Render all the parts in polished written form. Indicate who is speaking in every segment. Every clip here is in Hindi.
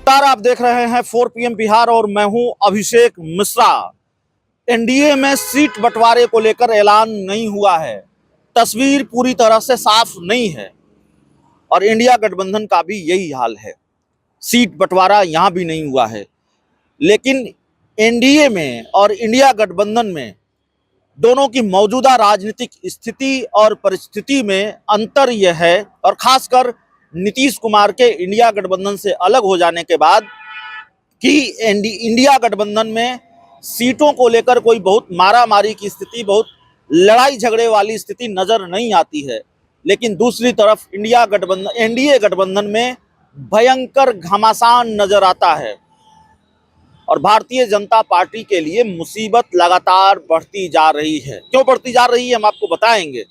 Speaker 1: नमस्कार, आप देख रहे हैं 4 PM बिहार और मैं हूं अभिषेक मिश्रा। एनडीए में सीट बंटवारे को लेकर ऐलान नहीं हुआ है। तस्वीर पूरी तरह से साफ नहीं है और इंडिया गठबंधन का भी यही हाल है। सीट बंटवारा यहां भी नहीं हुआ है, लेकिन एनडीए में और इंडिया गठबंधन में दोनों की मौजूदा राजनीतिक स्थिति और परिस्थिति में अंतर यह है, और खासकर नीतीश कुमार के इंडिया गठबंधन से अलग हो जाने के बाद, कि इंडिया गठबंधन में सीटों को लेकर कोई बहुत मारामारी की स्थिति, बहुत लड़ाई झगड़े वाली स्थिति नजर नहीं आती है। लेकिन दूसरी तरफ एनडीए गठबंधन में भयंकर घमासान नजर आता है और भारतीय जनता पार्टी के लिए मुसीबत लगातार बढ़ती जा रही है। क्यों बढ़ती जा रही है हम आपको बताएंगे,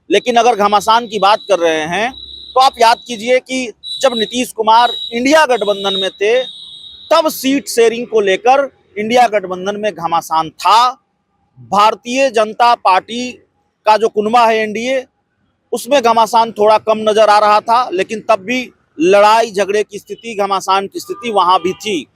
Speaker 1: लेकिन अगर घमासान की बात कर रहे हैं तो आप याद कीजिए कि जब नीतीश कुमार इंडिया गठबंधन में थे तब सीट शेयरिंग को लेकर इंडिया गठबंधन में घमासान था। भारतीय जनता पार्टी का जो कुनबा है एनडीए, उसमें घमासान थोड़ा कम नजर आ रहा था, लेकिन तब भी लड़ाई झगड़े की स्थिति, घमासान की स्थिति वहां भी थी।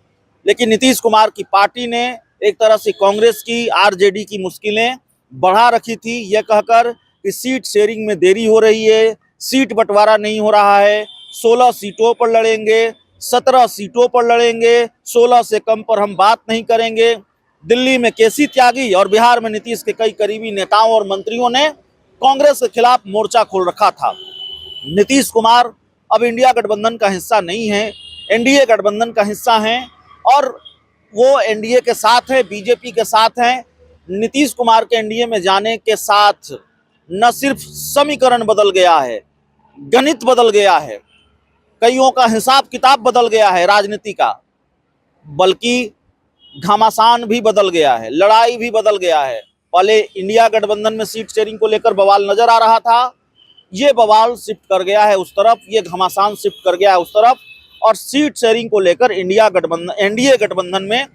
Speaker 1: लेकिन नीतीश कुमार की पार्टी ने एक तरह से कांग्रेस की, आरजेडी की मुश्किलें बढ़ा रखी थी, यह कहकर कि सीट शेयरिंग में देरी हो रही है, सीट बंटवारा नहीं हो रहा है, 16 सीटों पर लड़ेंगे, 17 सीटों पर लड़ेंगे, 16 से कम पर हम बात नहीं करेंगे। दिल्ली में केसी त्यागी और बिहार में नीतीश के कई करीबी नेताओं और मंत्रियों ने कांग्रेस के खिलाफ मोर्चा खोल रखा था। नीतीश कुमार अब इंडिया गठबंधन का हिस्सा नहीं है, एनडीए गठबंधन का हिस्सा हैं और वो एनडीए के साथ है, बीजेपी के साथ हैं। नीतीश कुमार के एनडीए में जाने के साथ न सिर्फ समीकरण बदल गया है, गणित बदल गया है, कईयों का हिसाब किताब बदल गया है राजनीति का, बल्कि घमासान भी बदल गया है, लड़ाई भी बदल गया है। पहले इंडिया गठबंधन में सीट शेयरिंग को लेकर बवाल नजर आ रहा था, ये बवाल शिफ्ट कर गया है उस तरफ, ये घमासान शिफ्ट कर गया है उस तरफ, और सीट शेयरिंग को लेकर एनडीए गठबंधन में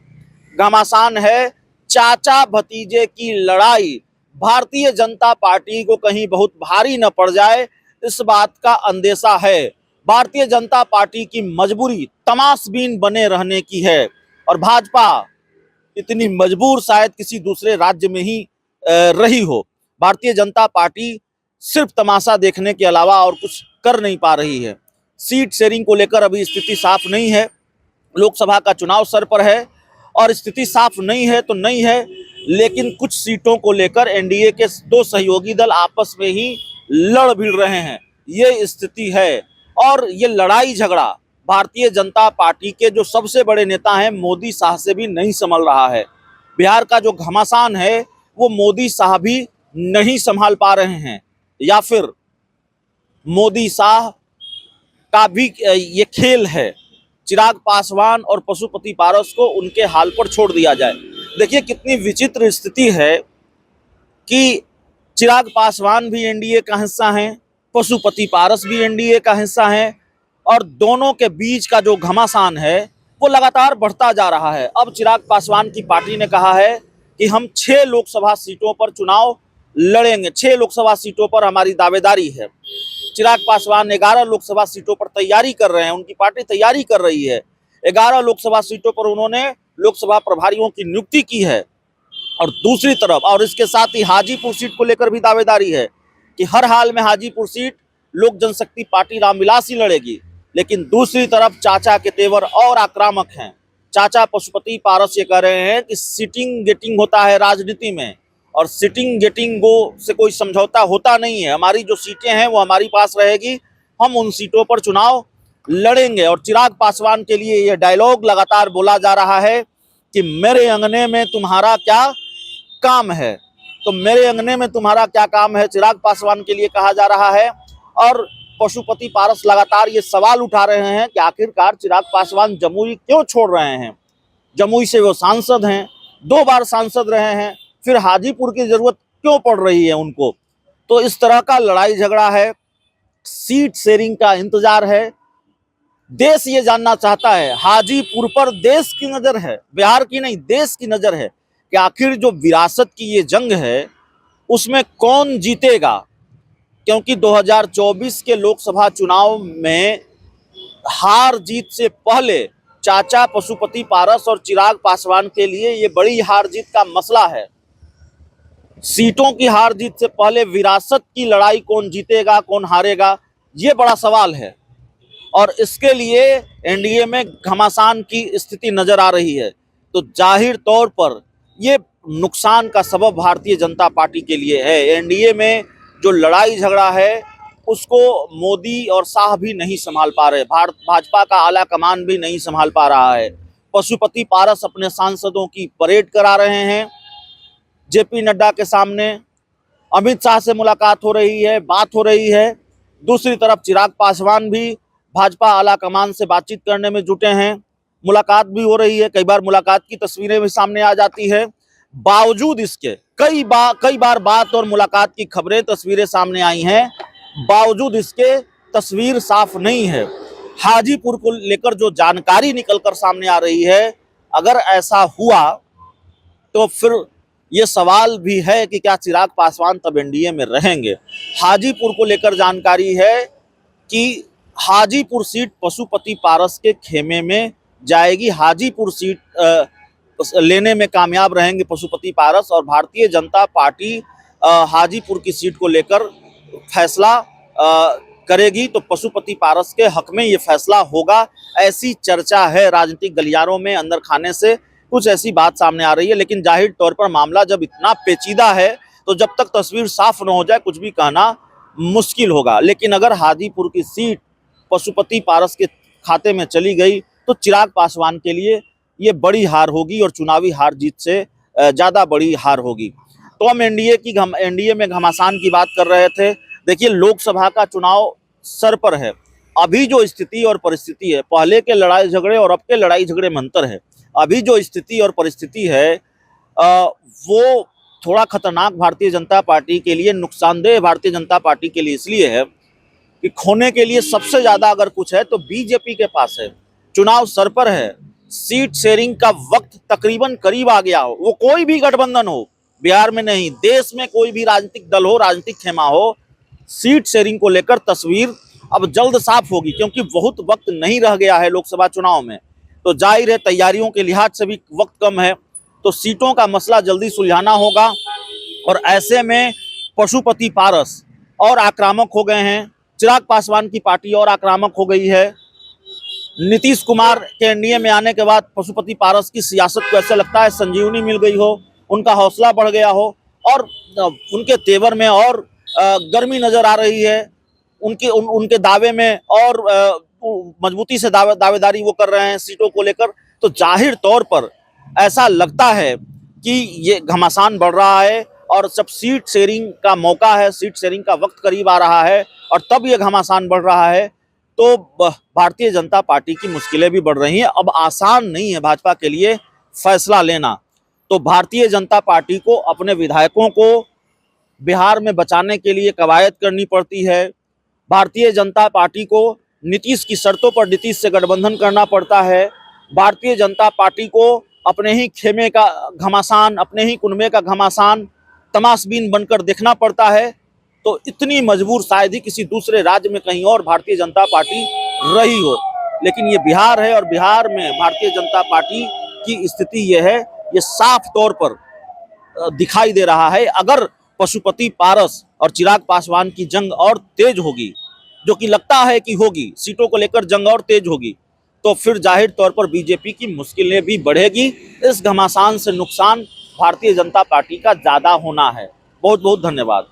Speaker 1: घमासान है। चाचा भतीजे की लड़ाई भारतीय जनता पार्टी को कहीं बहुत भारी न पड़ जाए, इस बात का अंदेशा है। भारतीय जनता पार्टी की मजबूरी तमाशबीन बने रहने की है और भाजपा इतनी मजबूर शायद किसी दूसरे राज्य में ही रही हो। भारतीय जनता पार्टी सिर्फ तमाशा देखने के अलावा और कुछ कर नहीं पा रही है। सीट शेयरिंग को लेकर अभी स्थिति साफ नहीं है, लोकसभा का चुनाव सर पर है और स्थिति साफ नहीं है तो नहीं है, लेकिन कुछ सीटों को लेकर एनडीए के दो सहयोगी दल आपस में ही लड़ भिड़ रहे हैं, ये स्थिति है। और ये लड़ाई झगड़ा भारतीय जनता पार्टी के जो सबसे बड़े नेता हैं मोदी शाह से भी नहीं संभल रहा है। बिहार का जो घमासान है वो मोदी शाह भी नहीं संभाल पा रहे हैं, या फिर मोदी शाह का भी ये खेल है, चिराग पासवान और पशुपति पारस को उनके हाल पर छोड़ दिया जाए। देखिए कितनी विचित्र स्थिति है कि चिराग पासवान भी एनडीए का हिस्सा हैं, पशुपति पारस भी एनडीए का हिस्सा हैं, और दोनों के बीच का जो घमासान है वो लगातार बढ़ता जा रहा है। अब चिराग पासवान की पार्टी ने कहा है कि हम 6 लोकसभा सीटों पर चुनाव लड़ेंगे, 6 लोकसभा सीटों पर हमारी दावेदारी है। चिराग पासवान 11 लोकसभा सीटों पर तैयारी कर रहे हैं, उनकी पार्टी तैयारी कर रही है। 11 लोकसभा सीटों पर उन्होंने लोकसभा प्रभारियों की नियुक्ति की है। और दूसरी तरफ, और इसके साथ ही हाजीपुर सीट को लेकर भी दावेदारी है कि हर हाल में हाजीपुर सीट लोक जनशक्ति पार्टी रामविलास ही लड़ेगी। लेकिन दूसरी तरफ चाचा के तेवर और आक्रामक हैं। चाचा पशुपति पारस ये कह रहे हैं कि सिटिंग गेटिंग होता है राजनीति में, और सिटिंग गेटिंग से कोई समझौता होता नहीं है। हमारी जो सीटें हैं वो हमारी पास रहेगी, हम उन सीटों पर चुनाव लड़ेंगे। और चिराग पासवान के लिए यह डायलॉग लगातार बोला जा रहा है कि मेरे अंगने में तुम्हारा क्या काम है। तो मेरे अंगने में तुम्हारा क्या काम है, चिराग पासवान के लिए कहा जा रहा है। और पशुपति पारस लगातार ये सवाल उठा रहे हैं कि आखिरकार चिराग पासवान जमुई क्यों छोड़ रहे हैं। जमुई से वो सांसद हैं, 2 बार सांसद रहे हैं, फिर हाजीपुर की जरूरत क्यों पड़ रही है उनको। तो इस तरह का लड़ाई झगड़ा है, सीट शेयरिंग का इंतजार है। देश ये जानना चाहता है, हाजीपुर पर देश की नजर है, बिहार की नहीं, देश की नजर है कि आखिर जो विरासत की ये जंग है उसमें कौन जीतेगा। क्योंकि 2024 के लोकसभा चुनाव में हार जीत से पहले चाचा पशुपति पारस और चिराग पासवान के लिए ये बड़ी हार जीत का मसला है। सीटों की हार जीत से पहले विरासत की लड़ाई कौन जीतेगा कौन हारेगा, ये बड़ा सवाल है और इसके लिए एनडीए में घमासान की स्थिति नजर आ रही है। तो जाहिर तौर पर ये नुकसान का सबब भारतीय जनता पार्टी के लिए है। एनडीए में जो लड़ाई झगड़ा है उसको मोदी और शाह भी नहीं संभाल पा रहे, भाजपा का आला कमान भी नहीं संभाल पा रहा है। पशुपति पारस अपने सांसदों की परेड करा रहे हैं जेपी नड्डा के सामने, अमित शाह से मुलाकात हो रही है, बात हो रही है। दूसरी तरफ चिराग पासवान भी भाजपा आला कमान से बातचीत करने में जुटे हैं, मुलाकात भी हो रही है, कई बार मुलाकात की तस्वीरें भी सामने आ जाती है। बावजूद इसके कई बार बात और मुलाकात की खबरें तस्वीरें सामने आई हैं, बावजूद इसके तस्वीर साफ नहीं है। हाजीपुर को लेकर जो जानकारी निकलकर सामने आ रही है, अगर ऐसा हुआ तो फिर ये सवाल भी है कि क्या चिराग पासवान तब एनडीए में रहेंगे। हाजीपुर को लेकर जानकारी है कि हाजीपुर सीट पशुपति पारस के खेमे में जाएगी। हाजीपुर सीट लेने में कामयाब रहेंगे पशुपति पारस और भारतीय जनता पार्टी हाजीपुर की सीट को लेकर फैसला करेगी तो पशुपति पारस के हक में ये फैसला होगा, ऐसी चर्चा है राजनीतिक गलियारों में। अंदर खाने से कुछ ऐसी बात सामने आ रही है, लेकिन जाहिर तौर पर मामला जब इतना पेचीदा है तो जब तक तस्वीर साफ न हो जाए कुछ भी कहना मुश्किल होगा। लेकिन अगर हाजीपुर की सीट पशुपति पारस के खाते में चली गई तो चिराग पासवान के लिए ये बड़ी हार होगी और चुनावी हार जीत से ज़्यादा बड़ी हार होगी। तो हम एनडीए में घमासान की बात कर रहे थे। देखिए, लोकसभा का चुनाव सर पर है। अभी जो स्थिति और परिस्थिति है, पहले के लड़ाई झगड़े और अब के लड़ाई झगड़े में अंतर है। अभी जो स्थिति और परिस्थिति है वो थोड़ा खतरनाक भारतीय जनता पार्टी के लिए, नुकसानदेह भारतीय जनता पार्टी के लिए इसलिए है कि खोने के लिए सबसे ज़्यादा अगर कुछ है तो बीजेपी के पास है। चुनाव सर पर है, सीट शेयरिंग का वक्त तकरीबन करीब आ गया हो, वो कोई भी गठबंधन हो, बिहार में नहीं, देश में कोई भी राजनीतिक दल हो, राजनीतिक खेमा हो, सीट शेयरिंग को लेकर तस्वीर अब जल्द साफ होगी क्योंकि बहुत वक्त नहीं रह गया है लोकसभा चुनाव में। तो जाहिर है तैयारियों के लिहाज से भी वक्त कम है, तो सीटों का मसला जल्दी सुलझाना होगा। और ऐसे में पशुपति पारस और आक्रामक हो गए हैं, चिराग पासवान की पार्टी और आक्रामक हो गई है। नीतीश कुमार के एनडीए में आने के बाद पशुपति पारस की सियासत को ऐसा लगता है संजीवनी मिल गई हो, उनका हौसला बढ़ गया हो और उनके तेवर में और गर्मी नजर आ रही है। उनके दावे में और मजबूती से दावेदारी वो कर रहे हैं सीटों को लेकर। तो जाहिर तौर पर ऐसा लगता है कि ये घमासान बढ़ रहा है और जब सीट शेयरिंग का मौका है, सीट शेयरिंग का वक्त करीब आ रहा है और तब ये घमासान बढ़ रहा है तो भारतीय जनता पार्टी की मुश्किलें भी बढ़ रही हैं। अब आसान नहीं है भाजपा के लिए फैसला लेना। तो भारतीय जनता पार्टी को अपने विधायकों को बिहार में बचाने के लिए कवायद करनी पड़ती है। भारतीय जनता पार्टी को नीतीश की शर्तों पर नीतीश से गठबंधन करना पड़ता है। भारतीय जनता पार्टी को अपने ही खेमे का घमासान, अपने ही कुनबे का घमासान तमाशबीन बनकर देखना पड़ता है। तो इतनी मजबूर शायद ही किसी दूसरे राज्य में कहीं और भारतीय जनता पार्टी रही हो, लेकिन ये बिहार है और बिहार में भारतीय जनता पार्टी की स्थिति ये है, ये साफ तौर पर दिखाई दे रहा है। अगर पशुपति पारस और चिराग पासवान की जंग और तेज होगी, जो कि लगता है कि होगी, सीटों को लेकर जंग और तेज होगी, तो फिर जाहिर तौर पर बीजेपी की मुश्किलें भी बढ़ेगी। इस घमासान से नुकसान भारतीय जनता पार्टी का ज़्यादा होना है। बहुत बहुत धन्यवाद।